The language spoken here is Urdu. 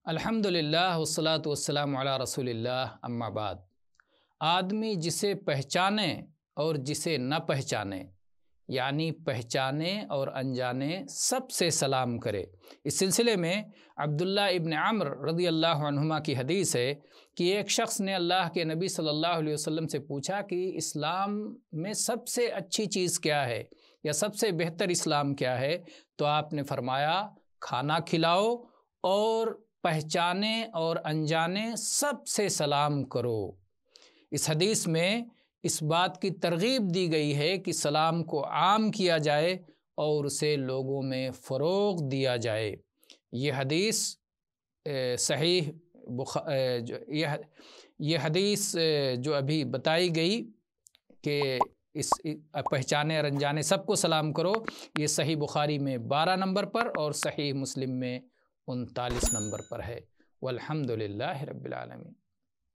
الحمدللہ والصلاۃ والسلام علی رسول اللہ، اما بعد۔ آدمی جسے پہچانے اور جسے نہ پہچانے، یعنی پہچانے اور انجانے، سب سے سلام کرے۔ اس سلسلے میں عبداللہ ابن عمرو رضی اللہ عنہما کی حدیث ہے کہ ایک شخص نے اللہ کے نبی صلی اللہ علیہ وسلم سے پوچھا کہ اسلام میں سب سے اچھی چیز کیا ہے، یا سب سے بہتر اسلام کیا ہے؟ تو آپ نے فرمایا، کھانا کھلاؤ اور پہچانے اور انجانے سب سے سلام کرو۔ اس حدیث میں اس بات کی ترغیب دی گئی ہے کہ سلام کو عام کیا جائے اور اسے لوگوں میں فروغ دیا جائے۔ یہ حدیث یہ حدیث جو ابھی بتائی گئی کہ اس پہچانے اور انجانے سب کو سلام کرو، یہ صحیح بخاری میں 12 نمبر پر اور صحیح مسلم میں 39 نمبر پر ہے۔ والحمدللہ رب العالمین۔